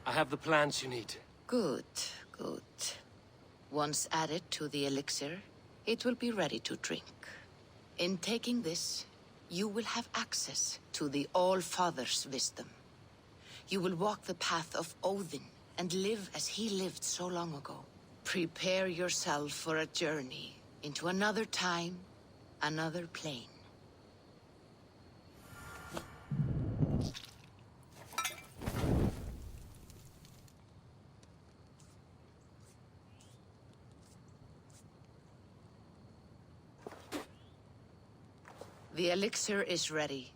I have the plants you need. Good, good. Once added to the elixir, it will be ready to drink. In taking this, you will have access to the All-Father's wisdom. You will walk the path of Odin and live as he lived so long ago. Prepare yourself for a journey into another time, another plane. The elixir is ready.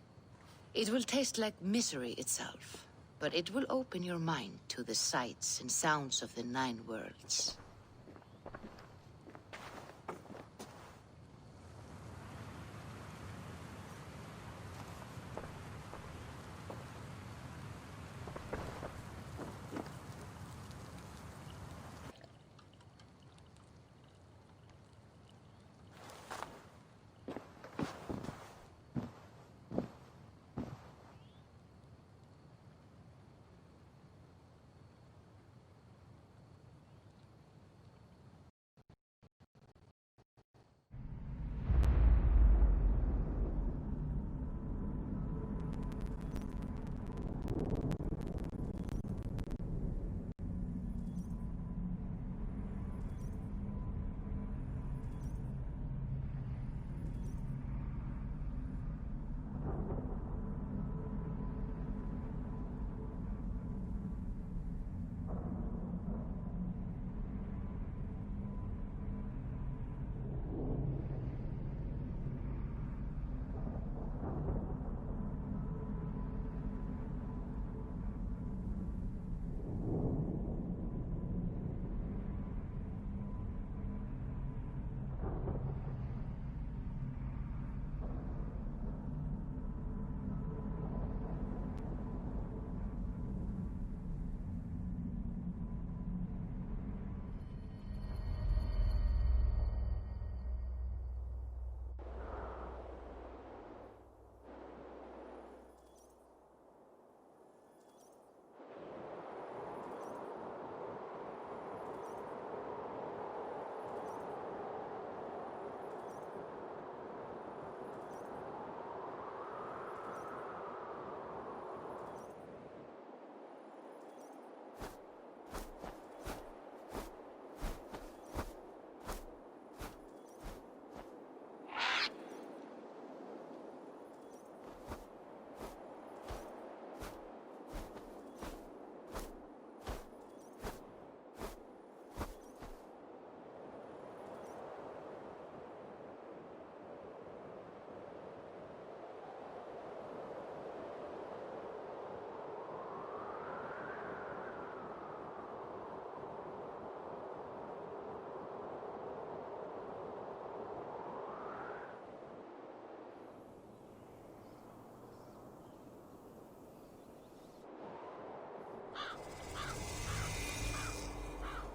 It will taste like misery itself, but it will open your mind to the sights and sounds of the 9 worlds.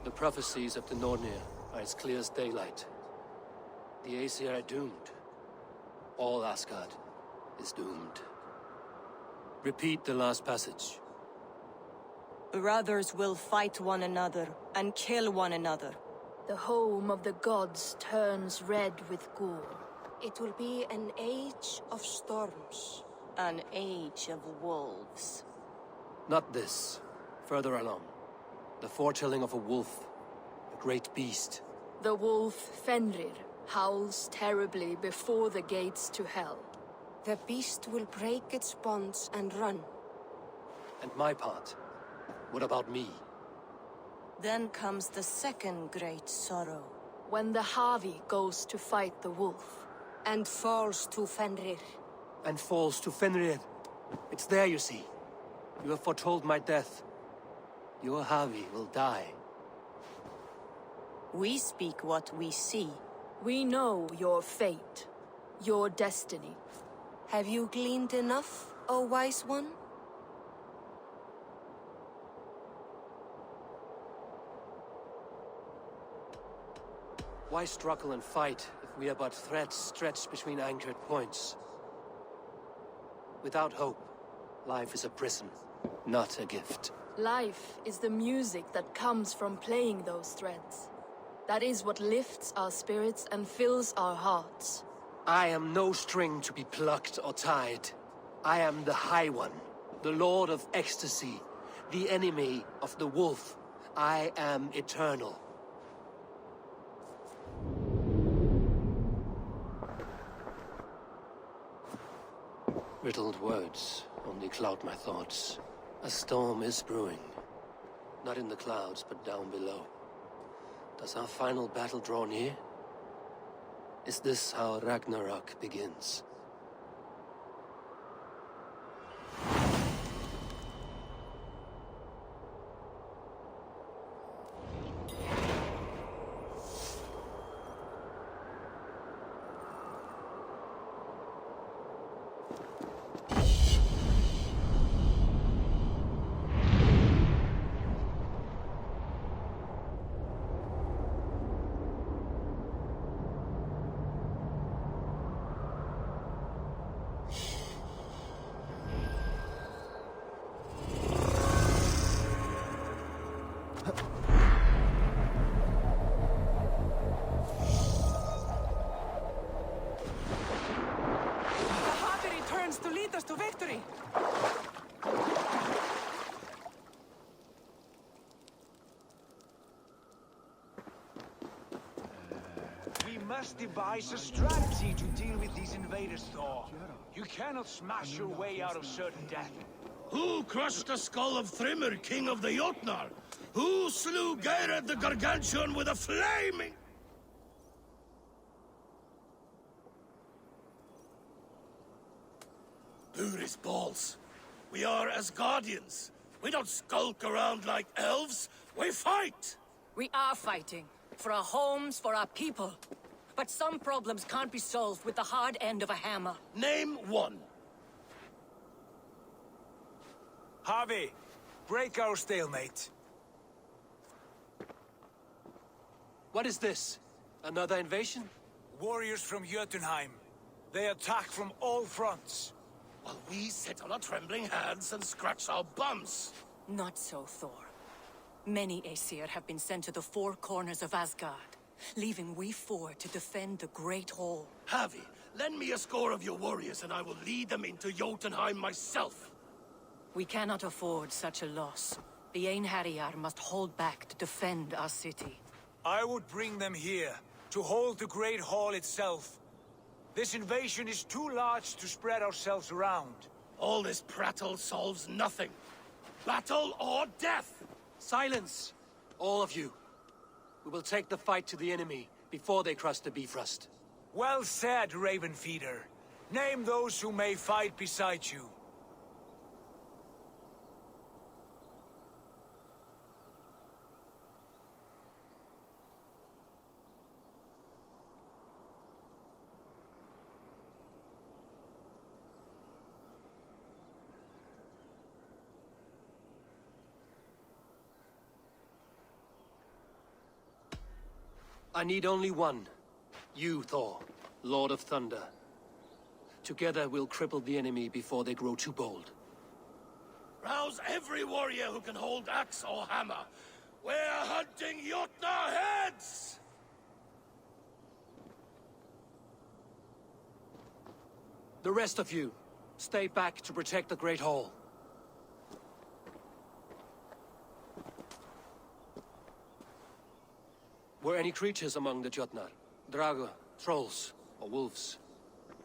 The prophecies of the Nornir are as clear as daylight. The Aesir are doomed. All Asgard is doomed. Repeat the last passage. Brothers will fight one another and kill one another. The home of the gods turns red with gore. It will be an age of storms. An age of wolves. Not this. Further along. The foretelling of a wolf. A great beast. The wolf Fenrir howls terribly before the gates to hell. The beast will break its bonds and run. And my part? What about me? Then comes the second great sorrow. When the Havi goes to fight the wolf. And falls to Fenrir. And falls to Fenrir. It's there, you see. You have foretold my death. Your Havi will die. We speak what we see. We know your fate, your destiny. Have you gleaned enough, O wise one? Why struggle and fight if we are but threads stretched between anchored points? Without hope, life is a prison, not a gift. Life is the music that comes from playing those threads. That is what lifts our spirits and fills our hearts. I am no string to be plucked or tied. I am the High One, the Lord of Ecstasy, the enemy of the Wolf. I am eternal. Riddled words only cloud my thoughts. A storm is brewing. Not in the clouds, but down below. Does our final battle draw near? Is this how Ragnarok begins? To lead us to victory! We must devise a strategy to deal with these invaders, Thor. You cannot smash your way out of certain death. Who crushed the skull of Thrymr, king of the Jotnar? Who slew Geirad the Gargantuan with a flaming... Buri's balls. We are Asgardians. We don't skulk around like elves. We fight! We are fighting. For our homes, for our people. But some problems can't be solved with the hard end of a hammer. Name one. Havi, break our stalemate. What is this? Another invasion? Warriors from Jotunheim. They attack from all fronts. While we sit on our trembling hands and scratch our bums. Not so, Thor. Many Aesir have been sent to the four corners of Asgard, leaving we four to defend the Great Hall. Havi, lend me a score of your warriors and I will lead them into Jotunheim myself. We cannot afford such a loss. The Einherjar must hold back to defend our city. I would bring them here, to hold the Great Hall itself. This invasion is too large to spread ourselves around. All this prattle solves nothing. Battle or death! Silence! All of you. We will take the fight to the enemy before they cross the Bifrost. Well said, Ravenfeeder. Name those who may fight beside you. I need only one. You, Thor, Lord of Thunder. Together we'll cripple the enemy before they grow too bold. Rouse every warrior who can hold axe or hammer. We're hunting Jotnar heads! The rest of you, stay back to protect the Great Hall. Were any creatures among the Jotnar? Draga, trolls, or wolves?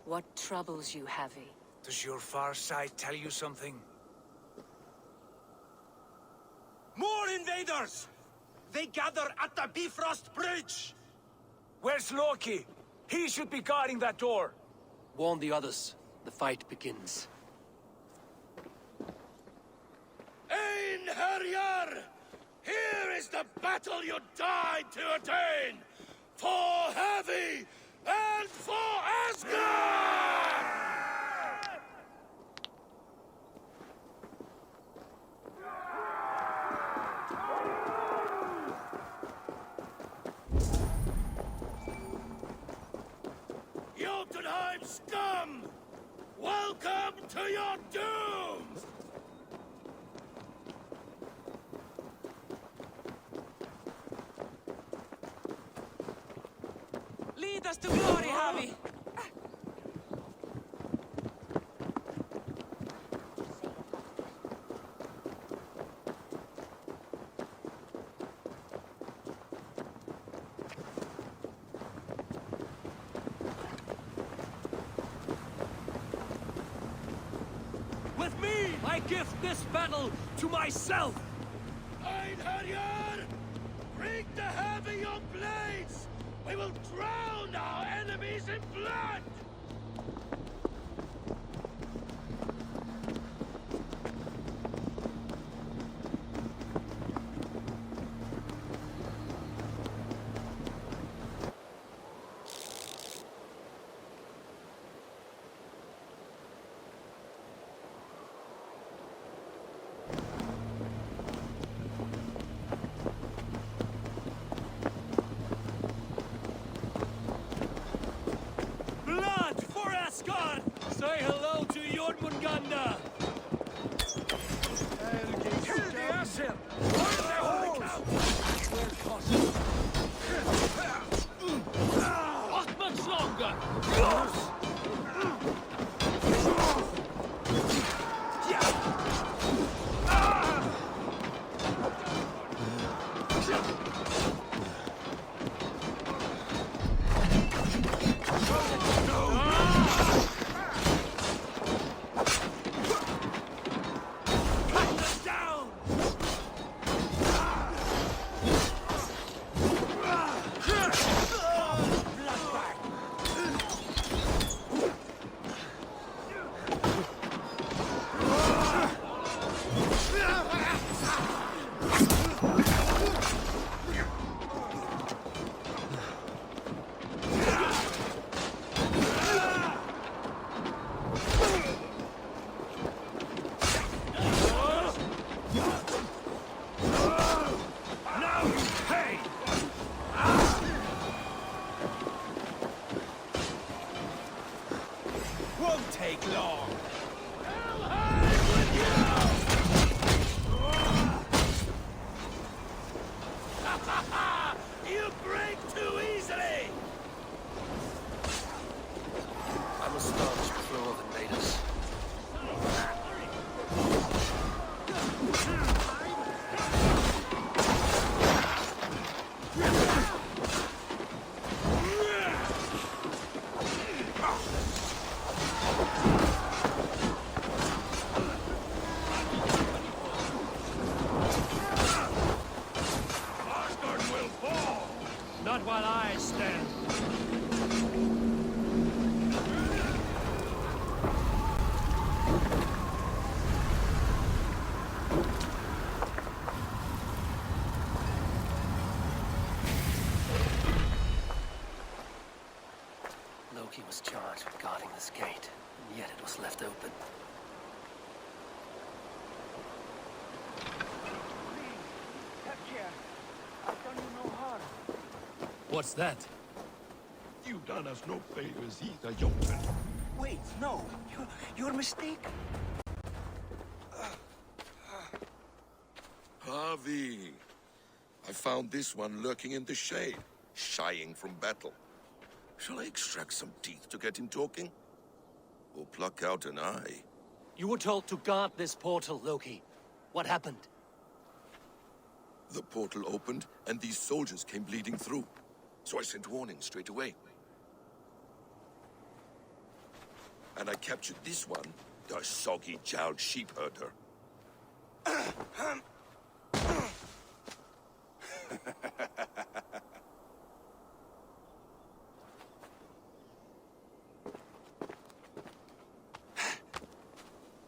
What troubles you, Havi? Does your far sight tell you something? More invaders! They gather at the Bifrost Bridge! Where's Loki? He should be guarding that door. Warn the others. The fight begins. Einherjar! Here is the battle you died to attain! For Havi and for Asgard! Jotunheim scum! Welcome to your doom! us to glory, Havi! With me, I gift this battle to myself! Einherjar! Bring the Havi your blades! We will drown our enemies in blood! Blood for Asgard! Say hello to Jormungandr! Kill the Asir! Burn the holes! Ottmannslonger! Won't take long. You break too easily! I'm astonished the flow of invaders. Asgard will fall! Not while I stand. Loki was charged with guarding this gate, and yet it was left open. What's that? You've done us no favors either, Jotun. Wait, no. You're mistaken. Havi. I found this one lurking in the shade, shying from battle. Shall I extract some teeth to get him talking? Or pluck out an eye? You were told to guard this portal, Loki. What happened? The portal opened, and these soldiers came bleeding through. So I sent warning straight away. And I captured this one, the soggy-jowled sheep herder.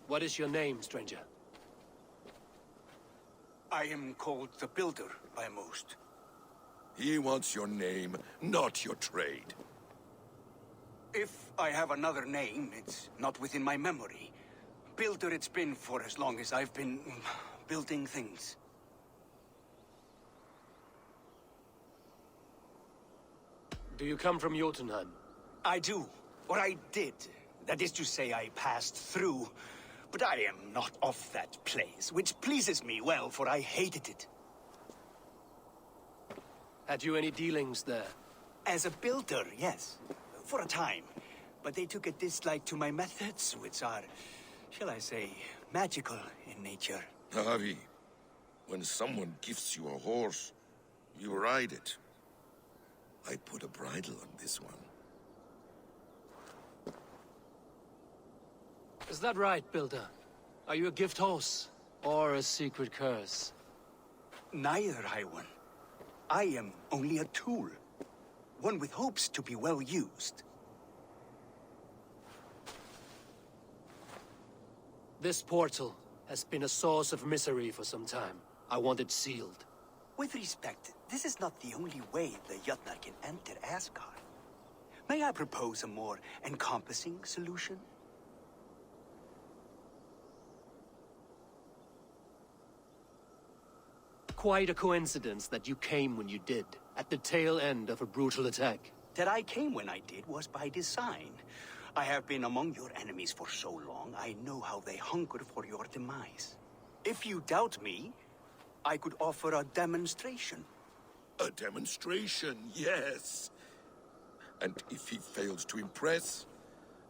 What is your name, stranger? I am called the Builder by most. He wants your name, not your trade. If I have another name, it's not within my memory. Builder it's been for as long as I've been building things. Do you come from Jotunheim? I do. Or I did. That is to say, I passed through. But I am not of that place, which pleases me well, for I hated it. Had you any dealings there? As a builder, yes. For a time. But they took a dislike to my methods, which are, shall I say, magical in nature. Havi, when someone gifts you a horse, you ride it. I put a bridle on this one. Is that right, Builder? Are you a gift horse? Or a secret curse? Neither, High One. I am only a tool. One with hopes to be well used. This portal has been a source of misery for some time. I want it sealed. With respect, this is not the only way the Jötnar can enter Asgard. May I propose a more encompassing solution? Quite a coincidence that you came when you did, at the tail end of a brutal attack. That I came when I did was by design. I have been among your enemies for so long, I know how they hunger for your demise. If you doubt me, I could offer a demonstration. A demonstration, yes. And if he fails to impress,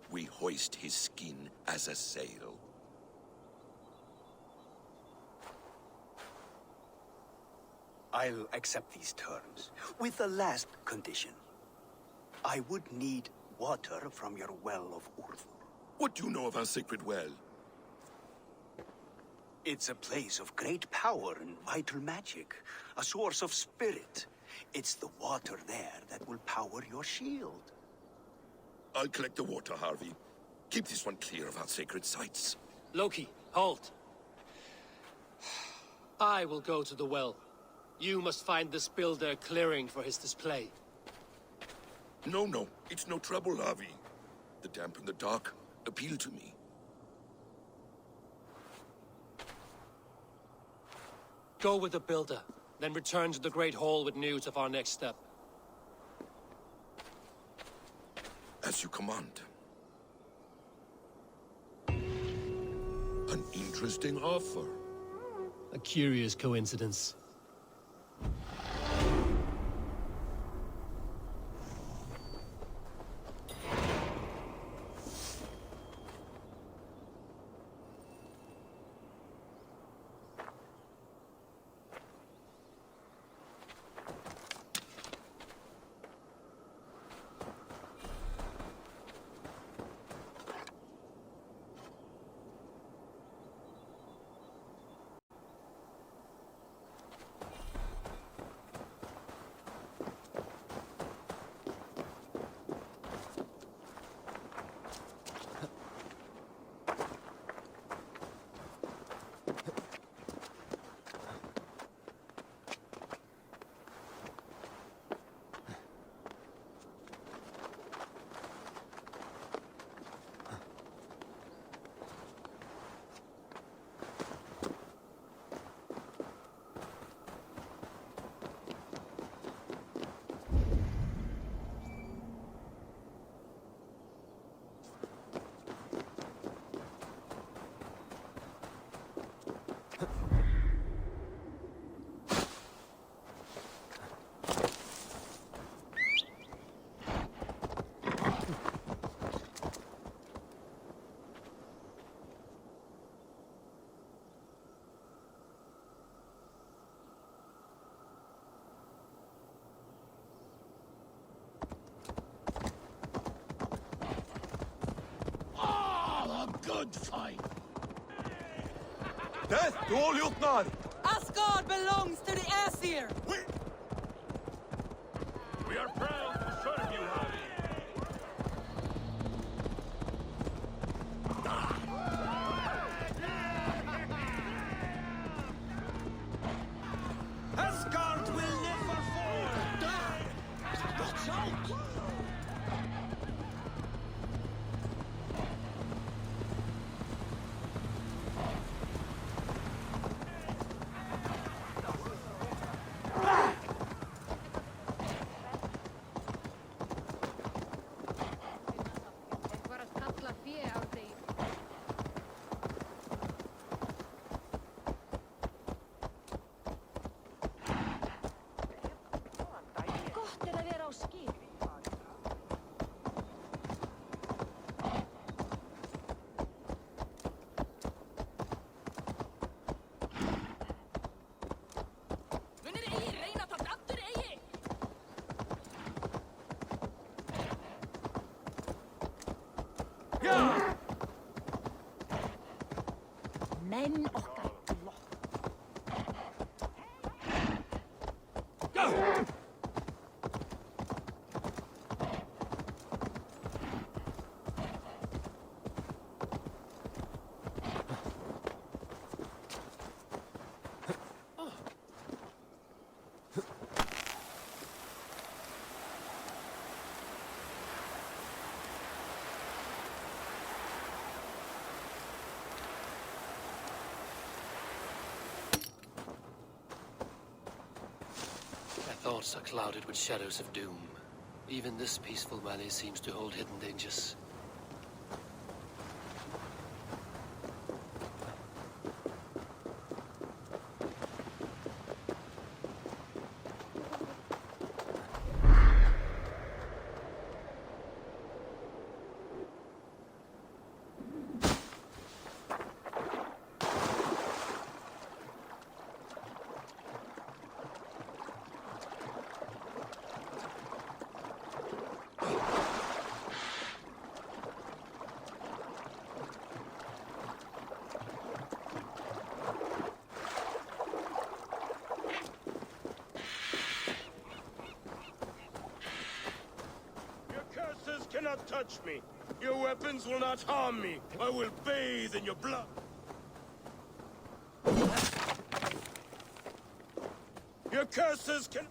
we hoist his skin as a sail. I'll accept these terms, with the last condition. I would need water from your well of Urthur. What do you know of our sacred well? It's a place of great power and vital magic, a source of spirit. It's the water there that will power your shield. I'll collect the water, Harvey. Keep this one clear of our sacred sites. Loki, halt. I will go to the well. You must find this builder clearing for his display. No, it's no trouble, Harvey. The damp and the dark appeal to me. Go with the builder, then return to the Great Hall with news of our next step. As you command. An interesting offer. A curious coincidence. Good fight. Death to all Jötnar! Asgard belongs to the Aesir! We are proud to serve you, Havi. Asgard will never fall! Watch out! Men okkar blott. My thoughts are clouded with shadows of doom. Even this peaceful valley seems to hold hidden dangers. Cannot touch me. Your weapons will not harm me. I will bathe in your blood. Your curses can...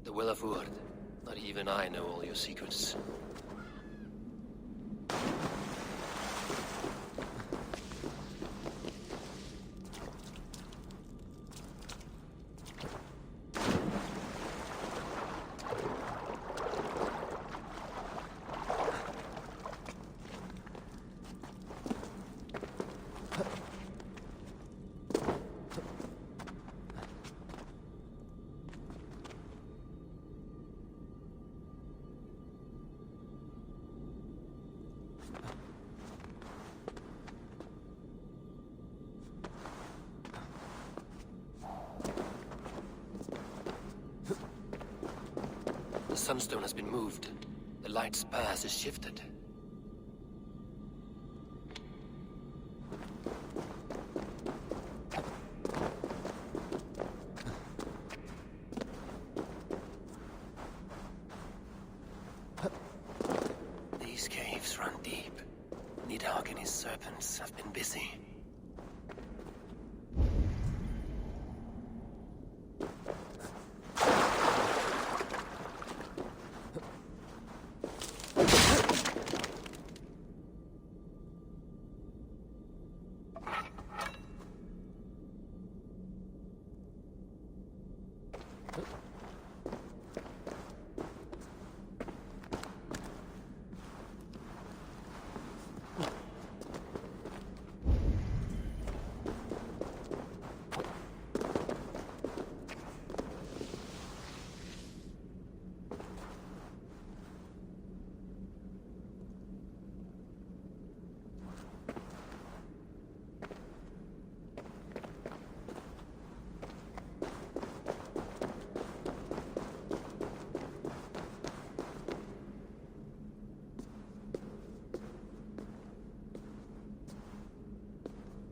The Will of Urd. Not even I know all your secrets. The sunstone has been moved. The light's path is shifted. These caves run deep. Nidhogg and his serpents have been busy.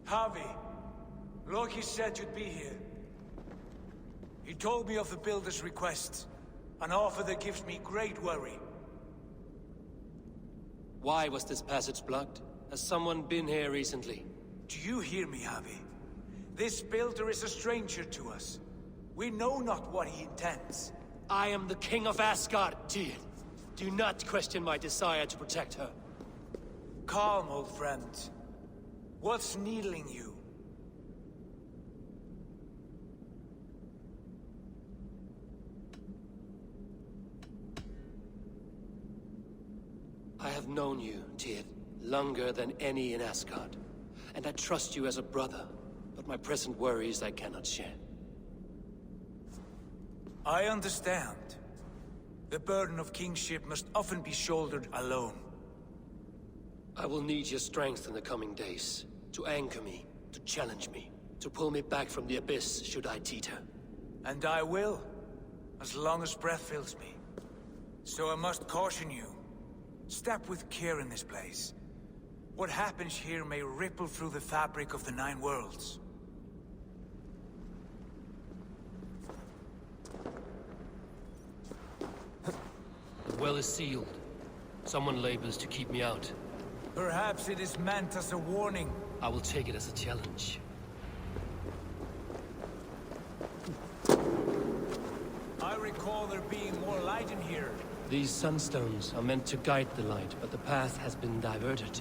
Havi, Loki said you'd be here. He told me of the Builder's request, an offer that gives me great worry. Why was this passage blocked? Has someone been here recently? Do you hear me, Havi? This Builder is a stranger to us. We know not what he intends. I am the king of Asgard, Tyr. Do not question my desire to protect her. Calm, old friend. What's needling you? I have known you, Tyr, longer than any in Asgard. And I trust you as a brother, but my present worries I cannot share. I understand. The burden of kingship must often be shouldered alone. I will need your strength in the coming days, to anchor me, to challenge me, to pull me back from the abyss should I teeter. And I will, as long as breath fills me. So I must caution you. Step with care in this place. What happens here may ripple through the fabric of the Nine Worlds. The well is sealed. Someone labors to keep me out. Perhaps it is meant as a warning. I will take it as a challenge. I recall there being more light in here. These sunstones are meant to guide the light, but the path has been diverted.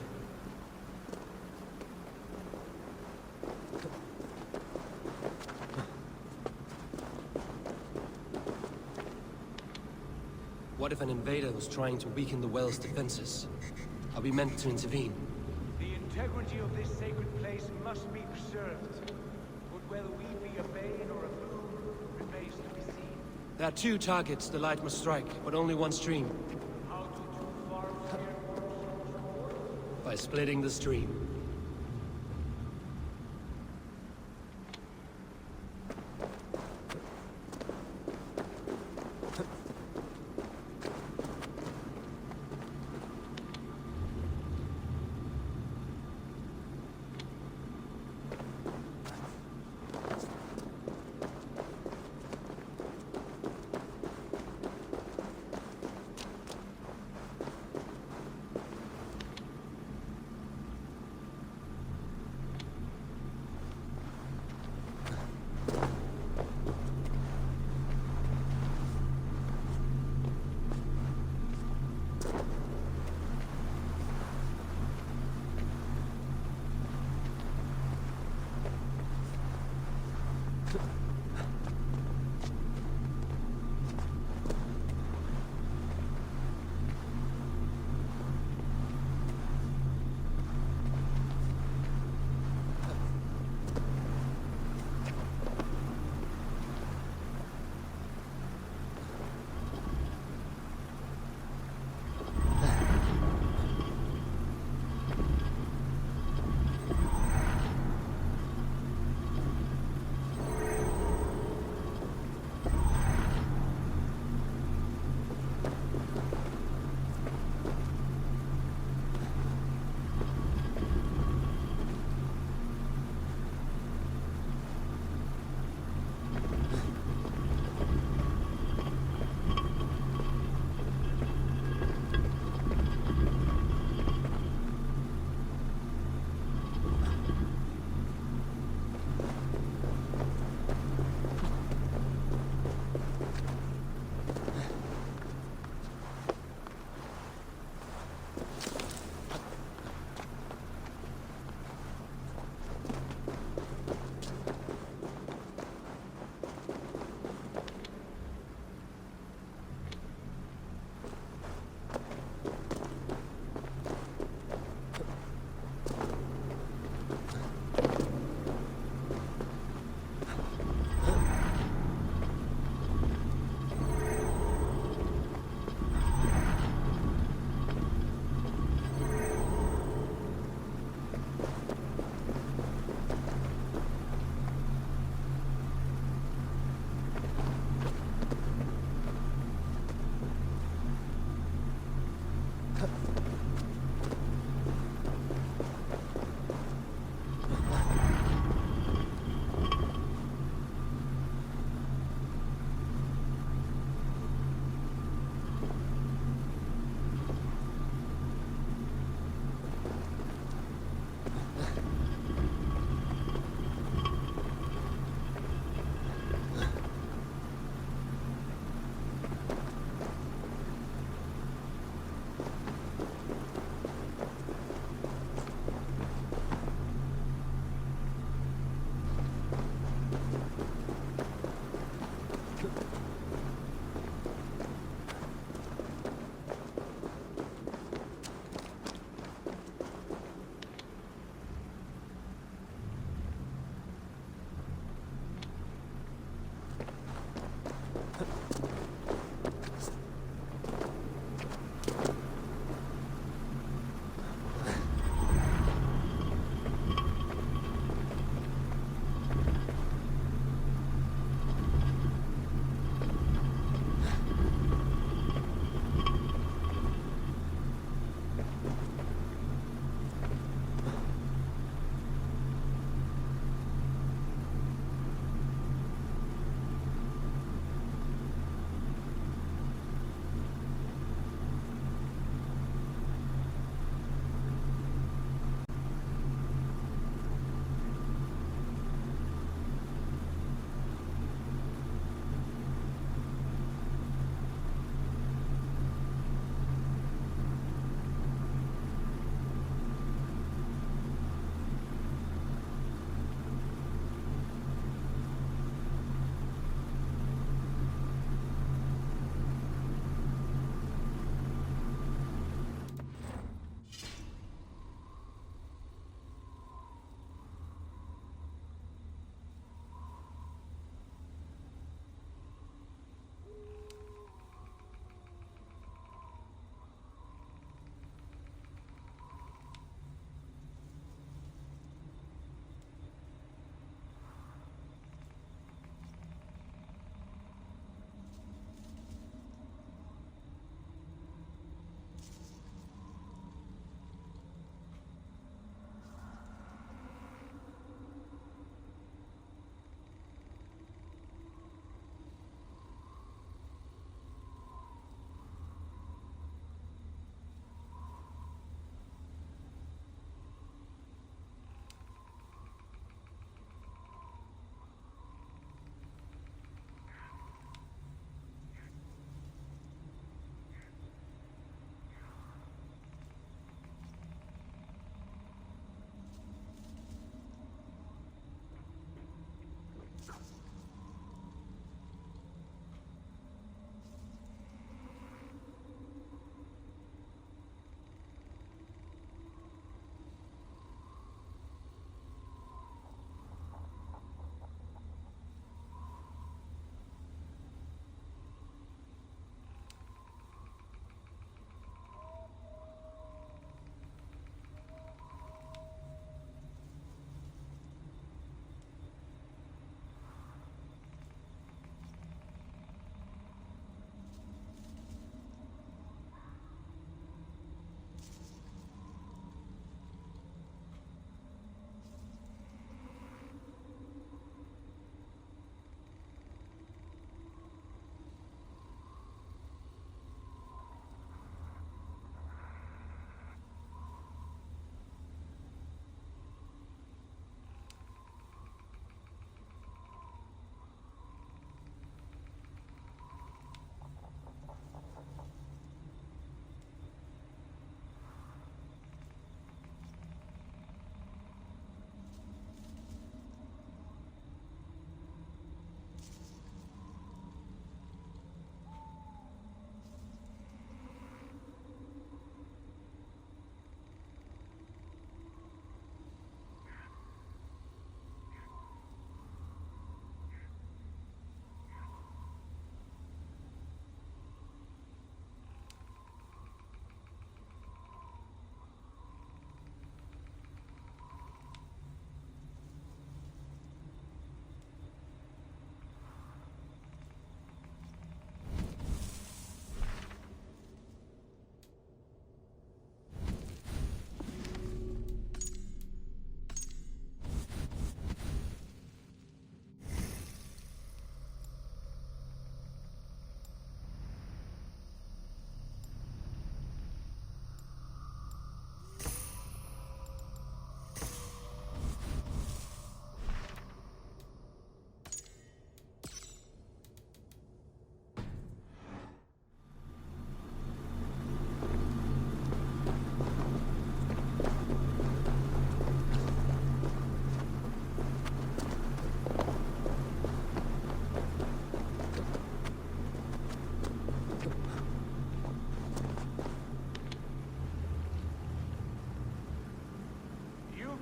What if an invader was trying to weaken the well's defenses? Are we meant to intervene? The integrity of this sacred place must be preserved. But whether we be a bane or a boon remains to be seen. There are two targets the light must strike, but only one stream. How do two far By splitting the stream.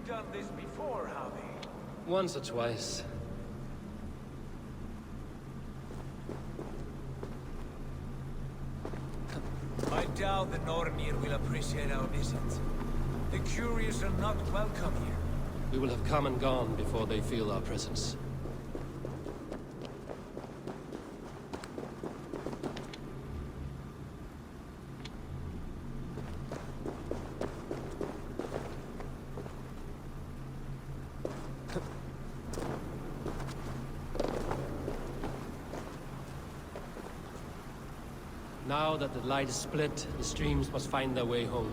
You've done this before, Havi. Once or twice. I doubt the Nornir will appreciate our visit. The curious are not welcome here. We will have come and gone before they feel our presence. Now that the light is split, the streams must find their way home.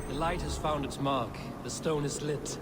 The light has found its mark. The stone is lit.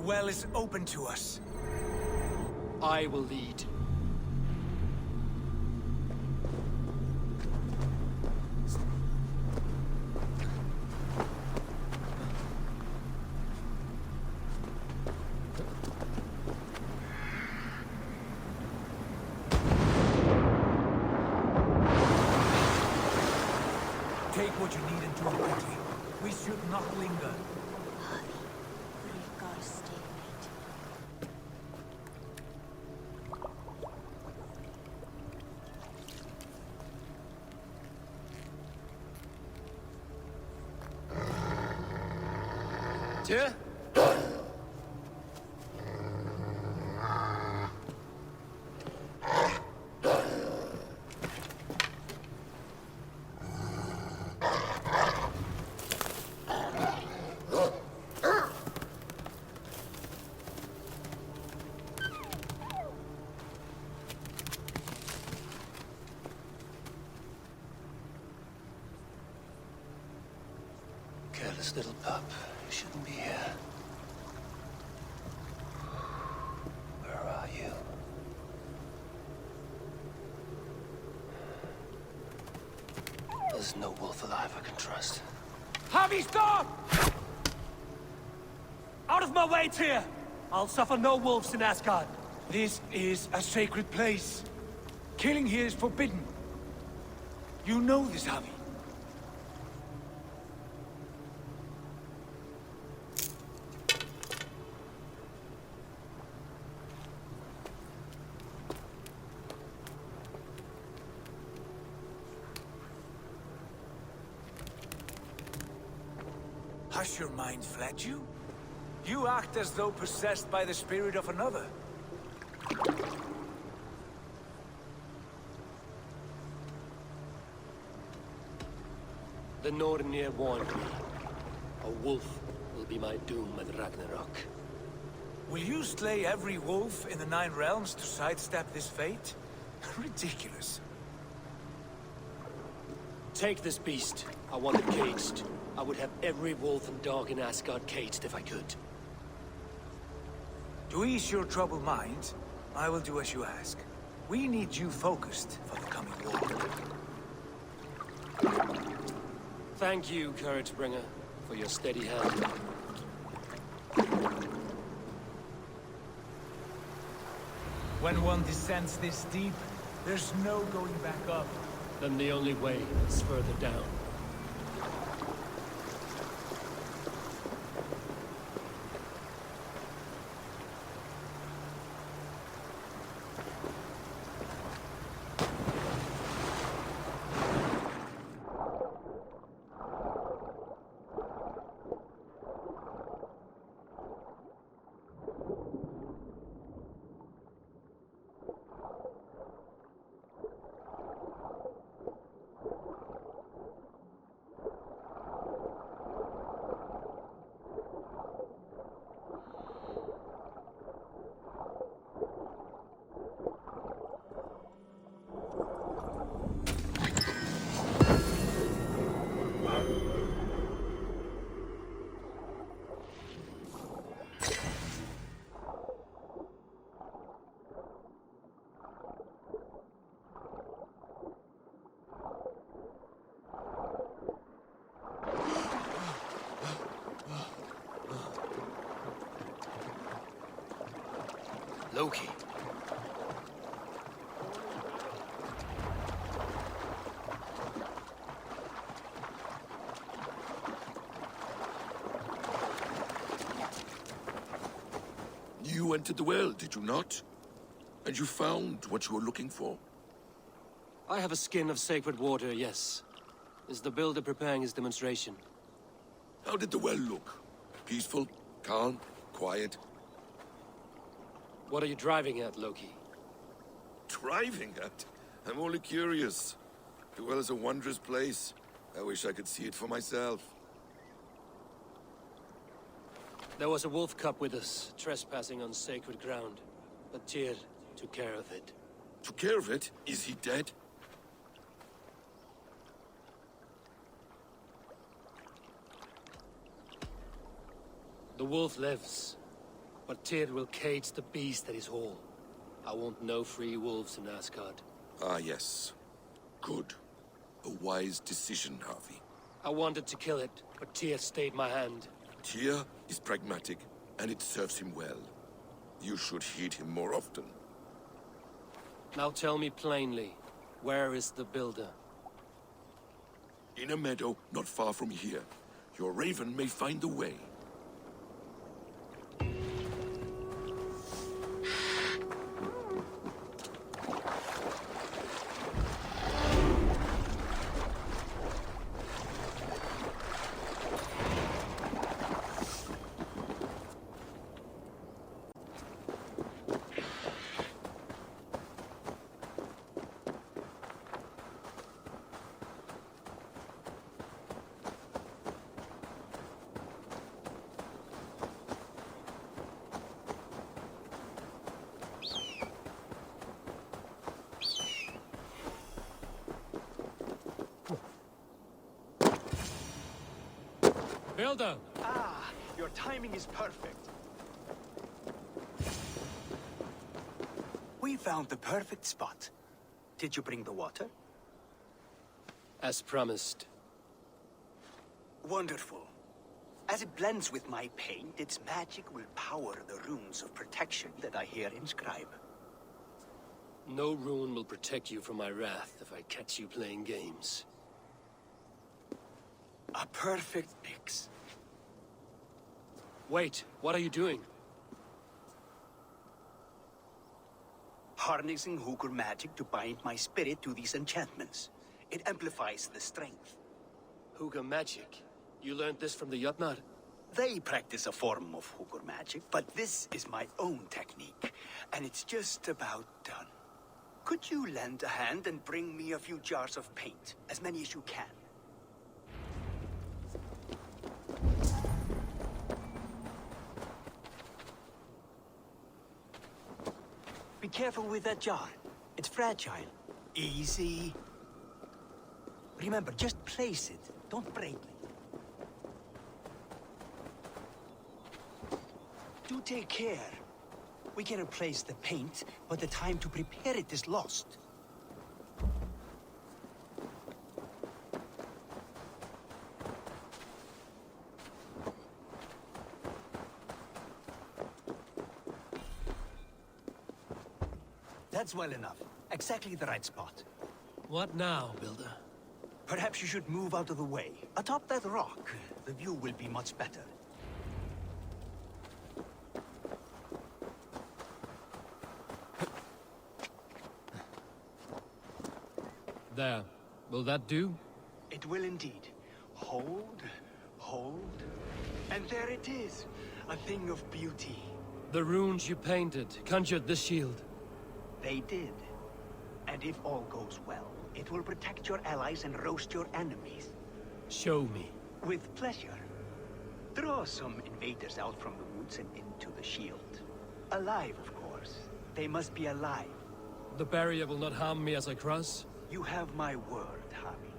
well is open to us. I will lead. Take what you need and do it quickly. We should not linger. Havi, we've got to stay late. Tyr? Careless little pup. You shouldn't be here. Where are you? There's no wolf alive I can trust. Havi, stop! Out of my way, Tyr! I'll suffer no wolves in Asgard. This is a sacred place. Killing here is forbidden. You know this, Havi. Has your mind fled you? You act as though possessed by the spirit of another. The Nornir warned me. A wolf will be my doom at Ragnarok. Will you slay every wolf in the Nine Realms to sidestep this fate? Ridiculous. Take this beast. I want it caged. I would have every wolf and dog in Asgard caged if I could. To ease your troubled mind, I will do as you ask. We need you focused for the coming war. Thank you, Couragebringer, for your steady hand. When one descends this deep, there's no going back up. Then the only way is further down. Loki. You entered the well, did you not? And you found what you were looking for? I have a skin of sacred water, yes. Is the builder preparing his demonstration? How did the well look? Peaceful? Calm? Quiet? What are you driving at, Loki? Driving at? I'm only curious. The well is a wondrous place. I wish I could see it for myself. There was a wolf cub with us, trespassing on sacred ground. But Tyr took care of it. Took care of it? Is he dead? The wolf lives. but Tyr will cage the beast at his hall. I want no free wolves in Asgard. Ah, yes. Good. A wise decision, Havi. I wanted to kill it, but Tyr stayed my hand. Tyr is pragmatic, and it serves him well. You should heed him more often. Now tell me plainly, where is the Builder? In a meadow not far from here. Your raven may find the way. Builder! Ah, your timing is perfect. We found the perfect spot. Did you bring the water? As promised. Wonderful. As it blends with my paint, its magic will power the runes of protection that I here inscribe. No rune will protect you from my wrath if I catch you playing games. A perfect mix. Wait, what are you doing? Harnessing Hooker magic to bind my spirit to these enchantments. It amplifies the strength. Hooker magic? You learned this from the Jotnar? They practice a form of Hooker magic, but this is my own technique, and it's just about done. Could you lend a hand and bring me a few jars of paint? As many as you can. Be careful with that jar. It's fragile. Easy. Remember, just place it. Don't break it. Do take care. We can replace the paint, but the time to prepare it is lost. That's well enough. Exactly the right spot. What now, Builder? Perhaps you should move out of the way. Atop that rock, the view will be much better. There. Will that do? It will indeed. Hold, hold, and there it is. A thing of beauty. The runes you painted conjured the shield. They did. And if all goes well, it will protect your allies and roast your enemies. Show me. With pleasure. Draw some invaders out from the woods and into the shield. Alive, of course. They must be alive. The barrier will not harm me as I cross? You have my word, Havi.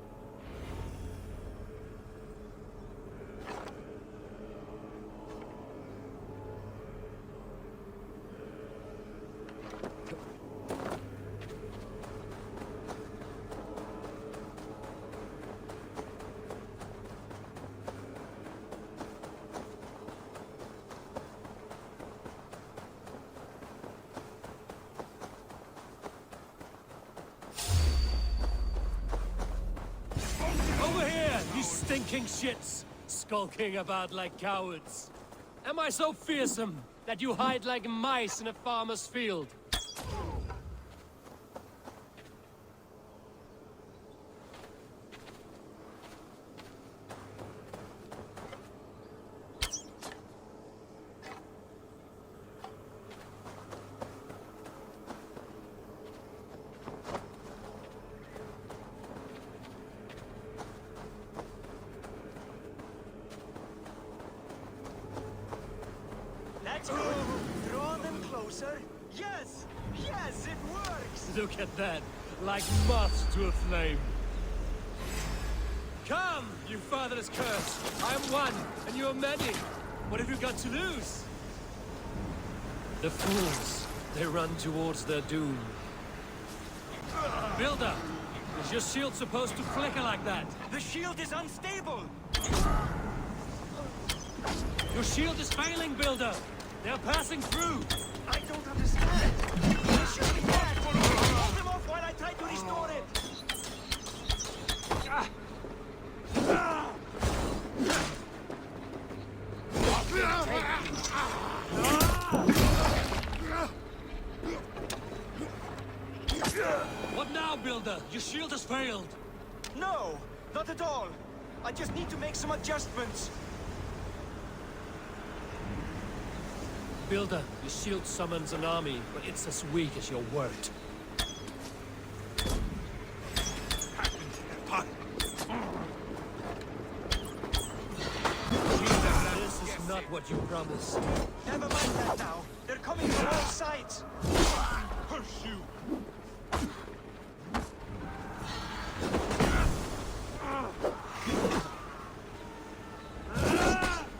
Over here, you stinking shits! Skulking about like cowards. Am I so fearsome that you hide like mice in a farmer's field? That's good. Draw them closer. Yes! Yes, it works! Look at that, like moths to a flame. Come, you fatherless curse! I am one, and you are many. What have you got to lose? The fools. They run towards their doom. Builder! Is your shield supposed to flicker like that? The shield is unstable! Your shield is failing, Builder! They're passing through! I don't understand! The shield is bad! Hold them off while I try to restore it! What now, Builder? Your shield has failed! No! Not at all! I just need to make some adjustments. Builder, your shield summons an army, but it's as weak as your word. This is not what you promised. Never mind that now. They're coming from all sides. Curse you!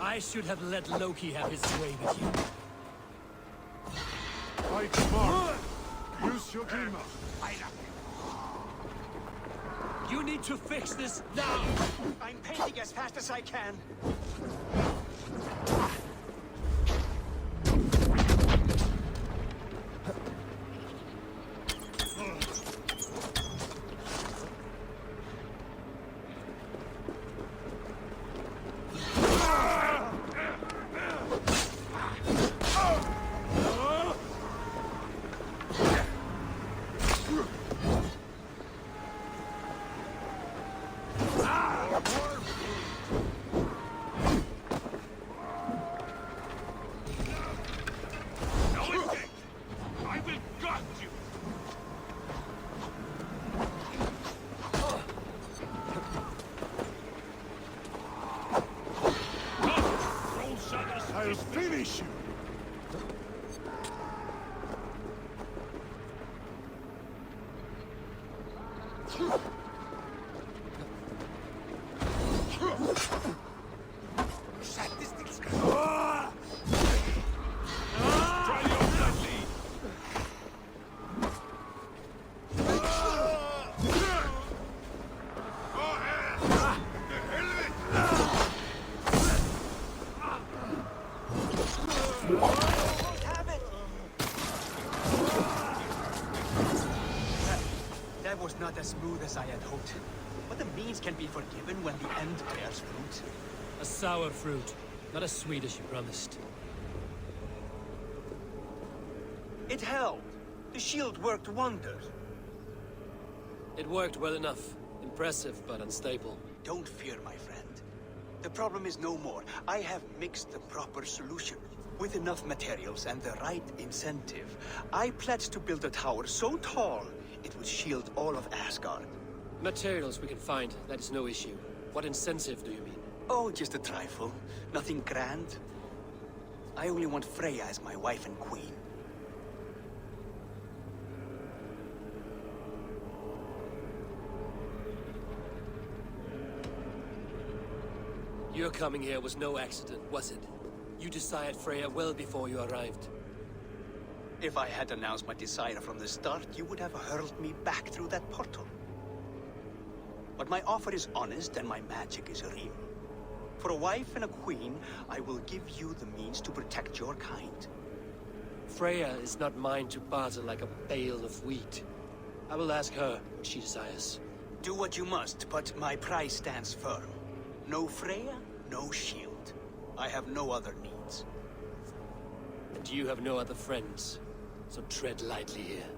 I should have let Loki have his way with you. Fight smart! Use your glimmer! You need to fix this now! I'm painting as fast as I can. I'll finish you! That was not as smooth as I had hoped. But the means can be forgiven when the end bears fruit. A sour fruit, not as sweet as you promised. It held. The shield worked wonders. It worked well enough. Impressive, but unstable. Don't fear, my friend. The problem is no more. I have mixed the proper solution. With enough materials and the right incentive, I pledge to build a tower so tall it would shield all of Asgard. Materials we can find, that is no issue. What incentive do you mean? Oh, just a trifle. Nothing grand. I only want Freya as my wife and queen. Your coming here was no accident, was it? You desired Freya well before you arrived. If I had announced my desire from the start, you would have hurled me back through that portal. But my offer is honest and my magic is real. For a wife and a queen, I will give you the means to protect your kind. Freya is not mine to barter like a bale of wheat. I will ask her what she desires. Do what you must, but my price stands firm. No Freya, no shield. I have no other needs. And you have no other friends, so tread lightly here.